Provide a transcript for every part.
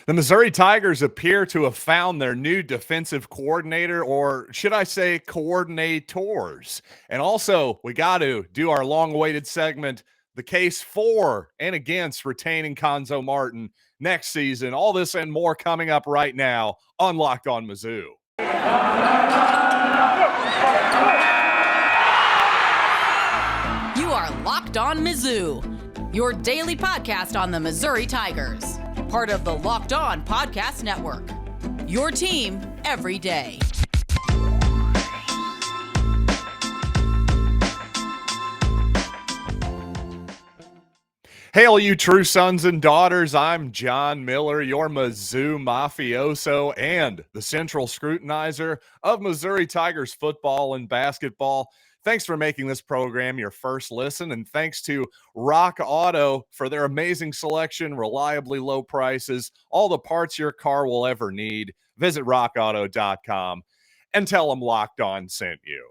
The Missouri Tigers appear to have found their new defensive coordinator, or should I say coordinators. And also, we got to do our long-awaited segment, the case for and against retaining Cuonzo Martin next season. All this and more coming up right now on Locked On Mizzou. You are Locked On Mizzou, your daily podcast on the Missouri Tigers. Part of the Locked On Podcast Network, your team every day. Hail, you true sons and daughters. I'm John Miller, your Mizzou mafioso and the central scrutinizer of Missouri Tigers football and basketball. Thanks for making this program your first listen, and thanks to Rock Auto for their amazing selection, reliably low prices, all the parts your car will ever need. Visit rockauto.com and tell them Locked On sent you.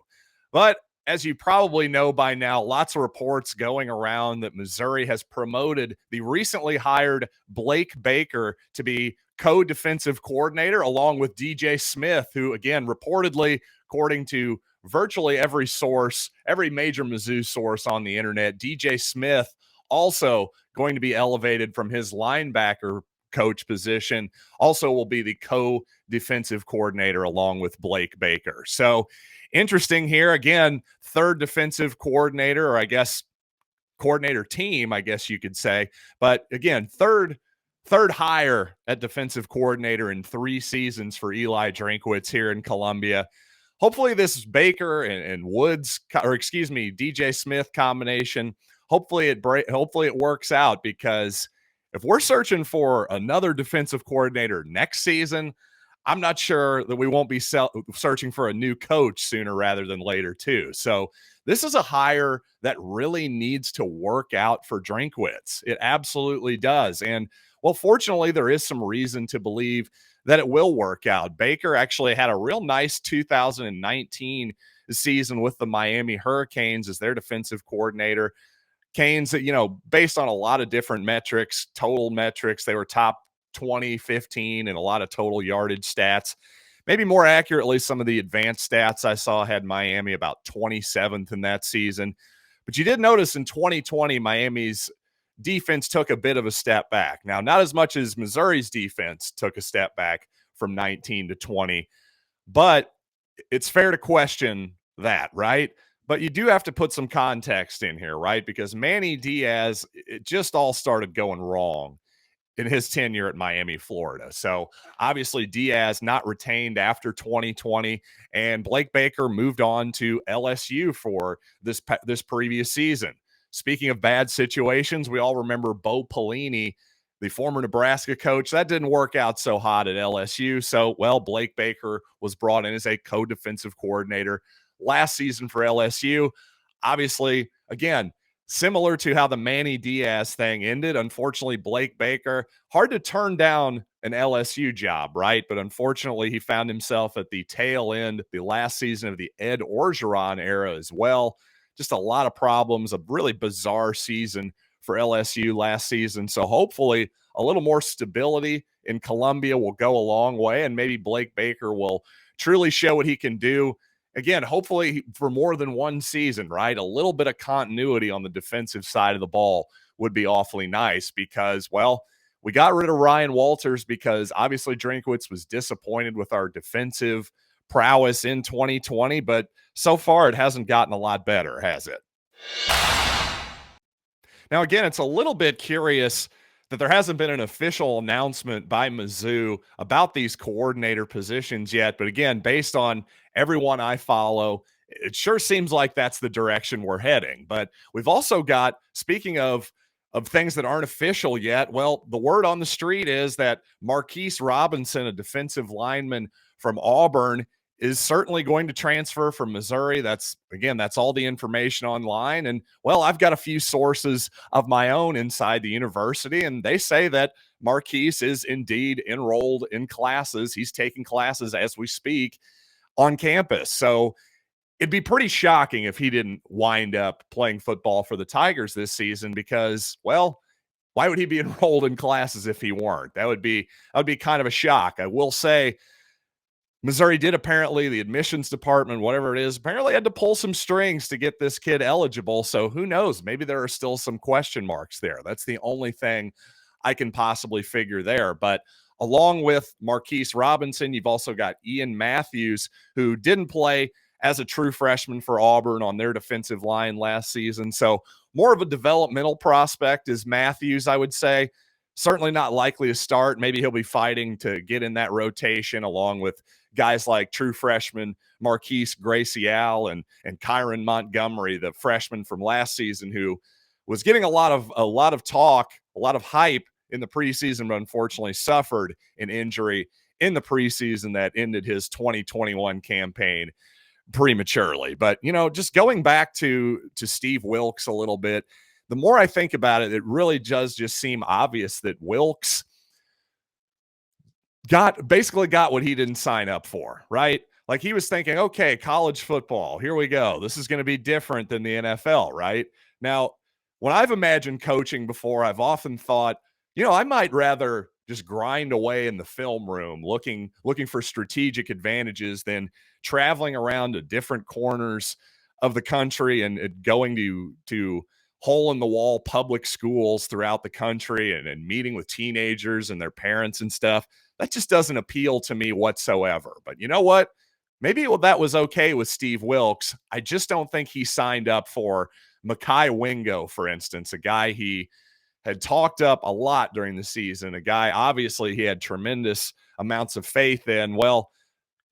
But as you probably know by now, lots of reports going around that Missouri has promoted the recently hired Blake Baker to be co-defensive coordinator, along with DJ Smith, who, again, reportedly, according to virtually every source, every major Mizzou source on the internet, DJ Smith also going to be elevated from his linebacker coach position, also will be the co-defensive coordinator along with Blake Baker. So interesting here. Again, third defensive coordinator, or I guess coordinator team, I guess you could say. But again, third hire at defensive coordinator in 3 seasons for Eli Drinkwitz here in Columbia. Hopefully this Baker and Woods, or excuse me, DJ Smith combination, hopefully it works out, because if we're searching for another defensive coordinator next season, I'm not sure that we won't be searching for a new coach sooner rather than later too. So this is a hire that really needs to work out for Drinkwitz. It absolutely does. And well, fortunately, there is some reason to believe that it will work out. Baker actually had a real nice 2019 season with the Miami Hurricanes as their defensive coordinator. Canes, based on a lot of different metrics, total metrics, they were top 20, 15, and a lot of total yardage stats. Maybe more accurately, some of the advanced stats I saw had Miami about 27th in that season. But you did notice in 2020, Miami's defense took a bit of a step back. Now, not as much as Missouri's defense took a step back from 19 to 20, but it's fair to question that, right? But you do have to put some context in here, right? Because Manny Diaz, it just all started going wrong in his tenure at Miami, Florida. So obviously Diaz not retained after 2020, and Blake Baker moved on to LSU for this previous season. Speaking of bad situations, we all remember Bo Pelini, the former Nebraska coach. That didn't work out so hot at LSU. So, well, Blake Baker was brought in as a co-defensive coordinator last season for LSU. Obviously, again, similar to how the Manny Diaz thing ended, unfortunately, Blake Baker, hard to turn down an LSU job, right? But unfortunately, he found himself at the tail end, the last season of the Ed Orgeron era as well. Just a lot of problems, a really bizarre season for LSU last season. So hopefully a little more stability in Columbia will go a long way, and maybe Blake Baker will truly show what he can do. Again, hopefully for more than one season, right? A little bit of continuity on the defensive side of the ball would be awfully nice, because, well, we got rid of Ryan Walters because obviously Drinkwitz was disappointed with our defensive prowess in 2020, but so far it hasn't gotten a lot better, has it? Now, again, it's a little bit curious that there hasn't been an official announcement by Mizzou about these coordinator positions yet. But again, based on everyone I follow, it sure seems like that's the direction we're heading. But we've also got, speaking of things that aren't official yet, well, the word on the street is that Marquis Robinson, a defensive lineman from Auburn, is certainly going to transfer from Missouri. That's all the information online. And, well, I've got a few sources of my own inside the university, and they say that Marquis is indeed enrolled in classes. He's taking classes as we speak on campus. So it'd be pretty shocking if he didn't wind up playing football for the Tigers this season, because, well, Why would he be enrolled in classes if he weren't? That would be kind of a shock. I will say Missouri did apparently, the admissions department, whatever it is, apparently had to pull some strings to get this kid eligible. So who knows? Maybe there are still some question marks there. That's the only thing I can possibly figure there. But along with Marquis Robinson, you've also got Ian Matthews, who didn't play as a true freshman for Auburn on their defensive line last season. So more of a developmental prospect is Matthews, I would say. Certainly not likely to start. Maybe he'll be fighting to get in that rotation along with guys like true freshman Marquise Gracial and Kyron Montgomery, the freshman from last season, who was getting a lot of talk, a lot of hype in the preseason, but unfortunately suffered an injury in the preseason that ended his 2021 campaign prematurely. But, just going back to Steve Wilks a little bit, the more I think about it, it really does just seem obvious that Wilks basically got what he didn't sign up for, right? Like he was thinking, okay, college football, here we go. This is going to be different than the NFL, right? Now, when I've imagined coaching before, I've often thought, I might rather just grind away in the film room, looking for strategic advantages than traveling around to different corners of the country and going to hole-in-the-wall public schools throughout the country and meeting with teenagers and their parents and stuff. That just doesn't appeal to me whatsoever. But you know what? Maybe that was okay with Steve Wilks. I just don't think he signed up for Mekhi Wingo, for instance, a guy he had talked up a lot during the season, a guy obviously he had tremendous amounts of faith in. Well,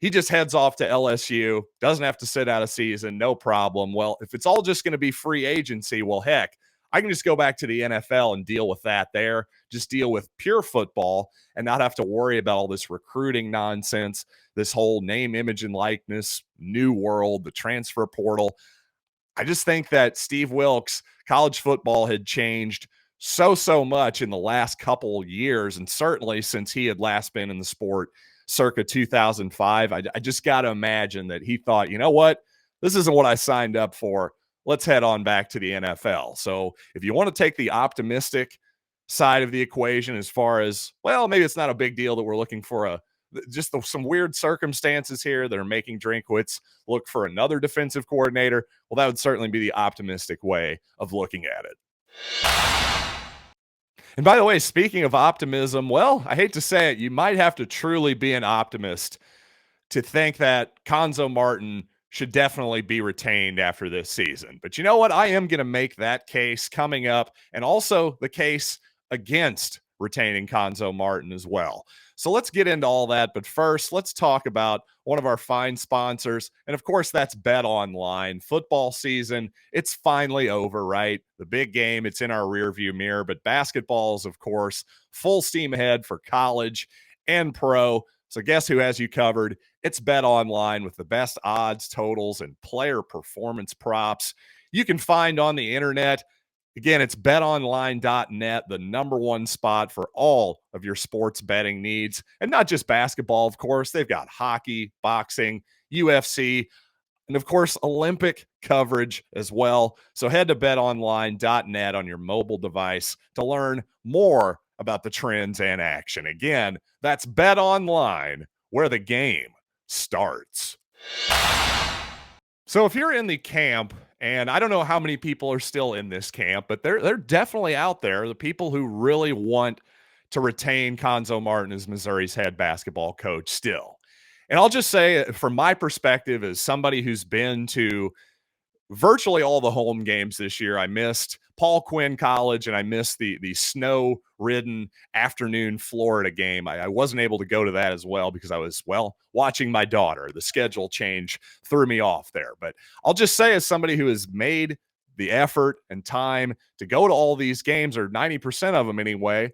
he just heads off to LSU, doesn't have to sit out a season, no problem. Well, if it's all just going to be free agency, well, heck, I can just go back to the NFL and deal with that there, just deal with pure football and not have to worry about all this recruiting nonsense, this whole name, image, and likeness, new world, the transfer portal. I just think that Steve Wilks, college football had changed so much in the last couple years, and certainly since he had last been in the sport circa 2005. I just got to imagine that he thought, you know what, this isn't what I signed up for. Let's head on back to the NFL. So if you want to take the optimistic side of the equation as far as, well, maybe it's not a big deal that we're looking for some weird circumstances here that are making Drinkwitz look for another defensive coordinator, well, that would certainly be the optimistic way of looking at it. And by the way, speaking of optimism, well, I hate to say it, you might have to truly be an optimist to think that Cuonzo Martin should definitely be retained after this season. But you know what? I am going to make that case coming up, and also the case against retaining Cuonzo Martin as well. So let's get into all that. But first, let's talk about one of our fine sponsors. And of course, that's Bet Online. Football season, it's finally over, right? The big game, it's in our rearview mirror. But basketball is, of course, full steam ahead for college and pro. So guess who has you covered? It's Bet Online with the best odds, totals, and player performance props you can find on the internet. Again, it's betonline.net, the number one spot for all of your sports betting needs. And not just basketball, of course. They've got hockey, boxing, UFC, and of course, Olympic coverage as well. So head to betonline.net on your mobile device to learn more about the trends and action. Again, that's BetOnline, where the game starts. So if you're in the camp, and I don't know how many people are still in this camp, but they're definitely out there, the people who really want to retain Cuonzo Martin as Missouri's head basketball coach still. And I'll just say, from my perspective, as somebody who's been to virtually all the home games this year, I missed Paul Quinn College, and I missed the snow-ridden afternoon Florida game. I wasn't able to go to that as well because I was, watching my daughter. The schedule change threw me off there. But I'll just say, as somebody who has made the effort and time to go to all these games, or 90% of them anyway,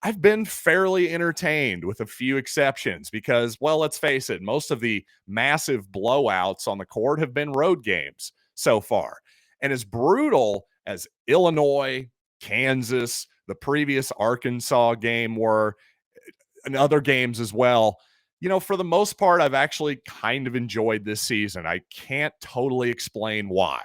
I've been fairly entertained with a few exceptions because, let's face it, most of the massive blowouts on the court have been road games so far. And as brutal as Illinois, Kansas, the previous Arkansas game were, and other games as well, for the most part, I've actually kind of enjoyed this season. I can't totally explain why.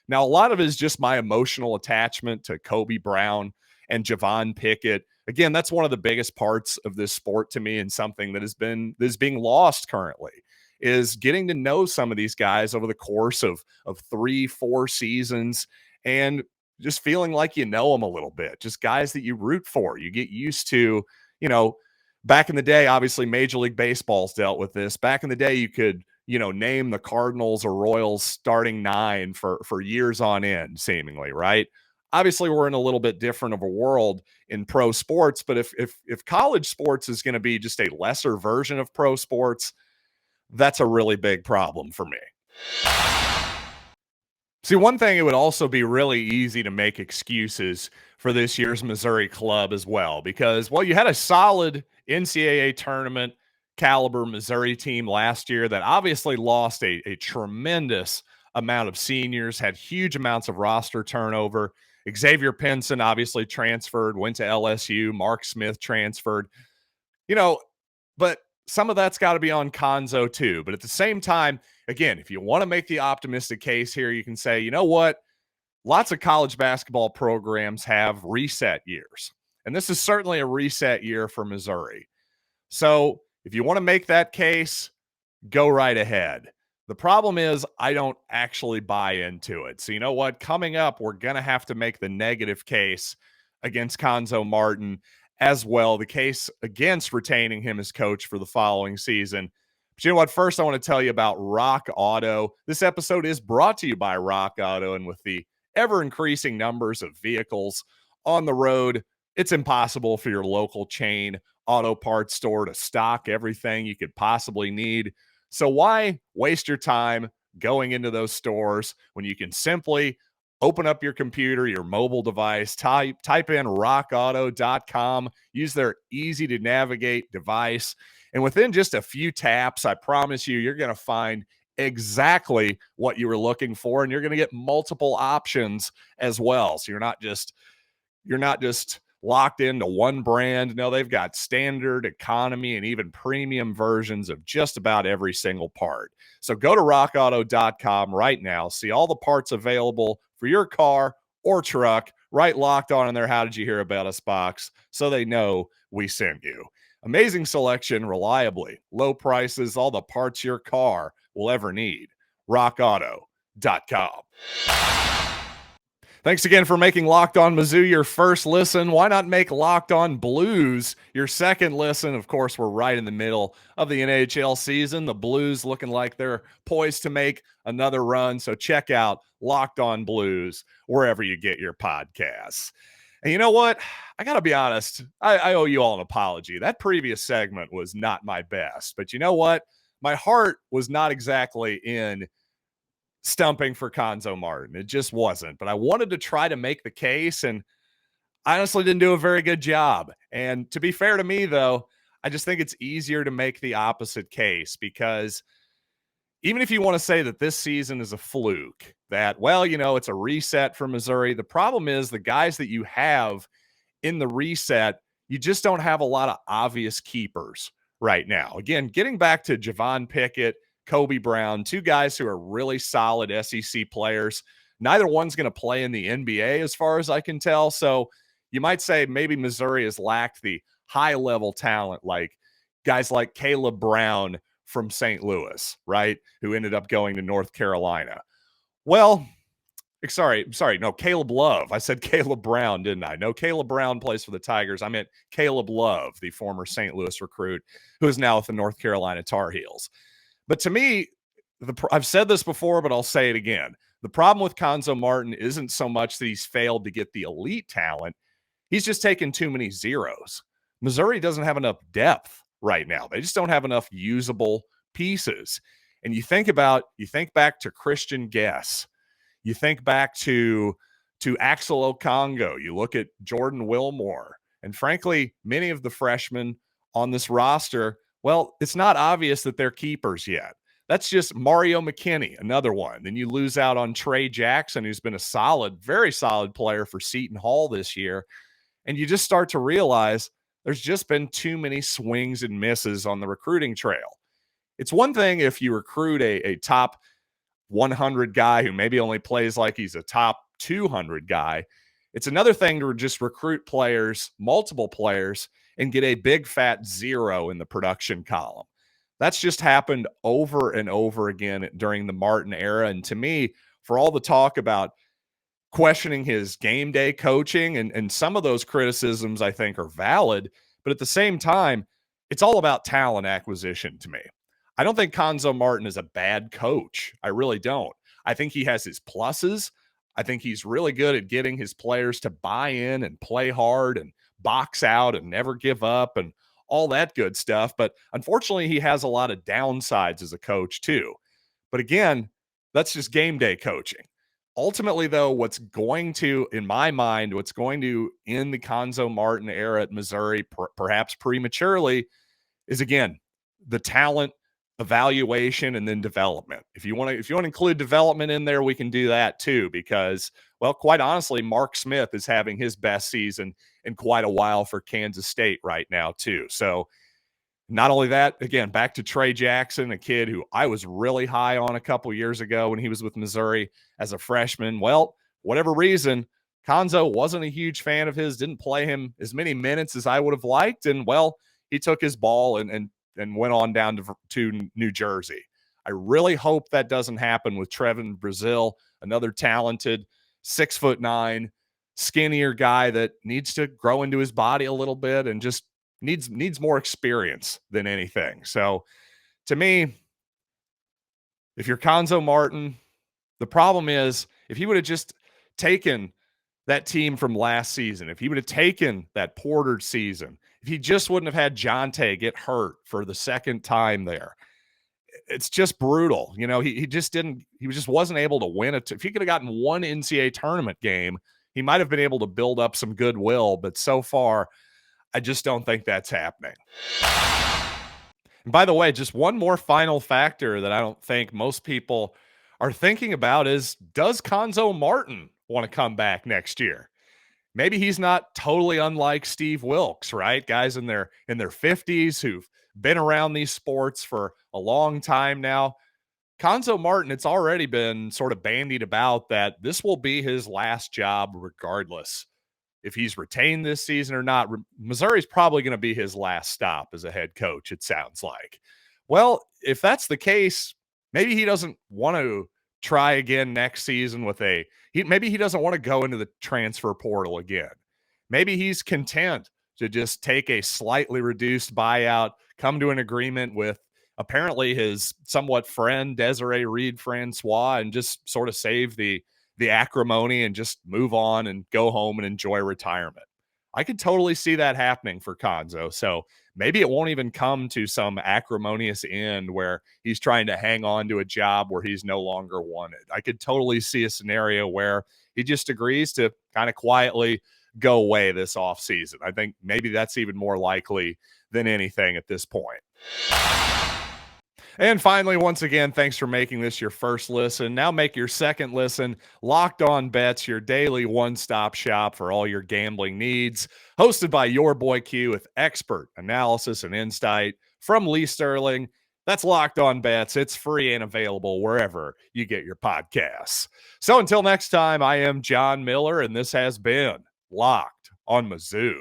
Now, a lot of it is just my emotional attachment to Kobe Brown and Javon Pickett. Again, that's one of the biggest parts of this sport to me, and something that is being lost currently, is getting to know some of these guys over the course of 3-4 seasons, and just feeling like you know them a little bit. Just guys that you root for. You get used to, back in the day, obviously Major League Baseball's dealt with this. Back in the day, you could, name the Cardinals or Royals starting 9 for years on end, seemingly, right? Obviously, we're in a little bit different of a world in pro sports, but if college sports is going to be just a lesser version of pro sports, that's a really big problem for me. See, one thing, it would also be really easy to make excuses for this year's Missouri club as well, because, well, you had a solid NCAA tournament caliber Missouri team last year that obviously lost a tremendous amount of seniors, had huge amounts of roster turnover. Xavier Pinson obviously transferred, went to LSU. Mark Smith transferred, but some of that's got to be on Cuonzo too. But at the same time, again, if you want to make the optimistic case here, you can say, you know what? Lots of college basketball programs have reset years, and this is certainly a reset year for Missouri. So if you want to make that case, go right ahead. The problem is I don't actually buy into it. So you know what? Coming up, we're going to have to make the negative case against Cuonzo Martin as well, the case against retaining him as coach for the following season. But you know what? First, I want to tell you about Rock Auto. This episode is brought to you by Rock Auto, and with the ever-increasing numbers of vehicles on the road, it's impossible for your local chain auto parts store to stock everything you could possibly need. So why waste your time going into those stores when you can simply open up your computer, your mobile device, type in rockauto.com, use their easy-to-navigate device, and within just a few taps, I promise you're going to find exactly what you were looking for, and you're going to get multiple options as well. So you're not just locked into one brand. No, they've got standard, economy, and even premium versions of just about every single part. So go to rockauto.com right now. See all the parts available for your car or truck. Right, Locked On in their How Did You Hear About Us box, so they know we sent you. Amazing selection, reliably, low prices, all the parts your car will ever need. rockauto.com. Thanks again for making Locked On Mizzou your first listen. Why not make Locked On Blues your second listen? Of course, we're right in the middle of the NHL season. The Blues looking like they're poised to make another run. So check out Locked On Blues wherever you get your podcasts. And you know what? I got to be honest. I owe you all an apology. That previous segment was not my best. But you know what? My heart was not exactly in stumping for Cuonzo Martin. It just wasn't. But I wanted to try to make the case, and I honestly didn't do a very good job. And to be fair to me, though, I just think it's easier to make the opposite case, because even if you want to say that this season is a fluke, that, well, it's a reset for Missouri, the problem is the guys that you have in the reset, you just don't have a lot of obvious keepers right now. Again, getting back to Javon Pickett, Kobe Brown, two guys who are really solid SEC players. Neither one's going to play in the NBA as far as I can tell. So you might say maybe Missouri has lacked the high-level talent, like guys like Caleb Brown from St. Louis, right, who ended up going to North Carolina. Well, no, Caleb Love. I said Caleb Brown, didn't I? No, Caleb Brown plays for the Tigers. I meant Caleb Love, the former St. Louis recruit, who is now with the North Carolina Tar Heels. But to me, I've said this before, but I'll say it again. The problem with Cuonzo Martin isn't so much that he's failed to get the elite talent. He's just taken too many zeros. Missouri doesn't have enough depth right now. They just don't have enough usable pieces. And you think back to Christian Guess. You think back to Axel Okongo. You look at Jordan Wilmore. And frankly, many of the freshmen on this roster, well, it's not obvious that they're keepers yet. That's just Mario McKinney, another one. Then you lose out on Trey Jackson, who's been a very solid player for Seton Hall this year. And you just start to realize there's just been too many swings and misses on the recruiting trail. It's one thing if you recruit a top 100 guy who maybe only plays like he's a top 200 guy. It's another thing to just recruit players, multiple players, and get a big fat 0 in the production column. That's just happened over and over again during the Martin era. And to me, for all the talk about questioning his game day coaching, and some of those criticisms I think are valid, but at the same time, it's all about talent acquisition to me. I don't think Cuonzo Martin is a bad coach. I really don't. I think he has his pluses. I think he's really good at getting his players to buy in and play hard and box out and never give up and all that good stuff. But unfortunately, he has a lot of downsides as a coach too. But again, that's just game day coaching. Ultimately, though, what's going to, in my mind, what's going to end the Cuonzo Martin era at Missouri, perhaps prematurely, is again the talent evaluation and then development. If you want to include development in there, we can do that too, because, well, quite honestly, Mark Smith is having his best season in quite a while for Kansas State right now too. So not only that, again, back to Trey Jackson, a kid who I was really high on a couple years ago when he was with Missouri as a freshman. Well, whatever reason, Cuonzo wasn't a huge fan of his, didn't play him as many minutes as I would have liked. And, well, he took his ball and went on down to New Jersey. I really hope that doesn't happen with Trevin Brazil, another talented 6'9", skinnier guy that needs to grow into his body a little bit and just needs more experience than anything. So to me, if you're Cuonzo Martin, the problem is if he would have just taken that team from last season, if he would have taken that Porter season, if he just wouldn't have had Jonte get hurt for the second time there, it's just brutal. You know, he just wasn't able to win it. If he could have gotten one NCAA tournament game, he might have been able to build up some goodwill, but so far, I just don't think that's happening. And by the way, just one more final factor that I don't think most people are thinking about is, does Cuonzo Martin want to come back next year? Maybe he's not totally unlike Steve Wilkes, right? Guys in their 50s who've been around these sports for a long time now. Cuonzo Martin, it's already been sort of bandied about that this will be his last job regardless if he's retained this season or not. Missouri's probably going to be his last stop as a head coach, it sounds like. Well, if that's the case, maybe he doesn't want to try again next season with maybe he doesn't want to go into the transfer portal again. Maybe he's content to just take a slightly reduced buyout, come to an agreement with apparently his somewhat friend, Desiree Reed Francois, and just sort of save the acrimony and just move on and go home and enjoy retirement. I could totally see that happening for Cuonzo. So maybe it won't even come to some acrimonious end where he's trying to hang on to a job where he's no longer wanted. I could totally see a scenario where he just agrees to kind of quietly go away this offseason. I think maybe that's even more likely than anything at this point. And finally, once again, thanks for making this your first listen. Now make your second listen Locked On Bets, your daily one-stop shop for all your gambling needs. Hosted by your boy Q with expert analysis and insight from Lee Sterling. That's Locked On Bets. It's free and available wherever you get your podcasts. So until next time, I am John Miller, and this has been Locked on Mizzou.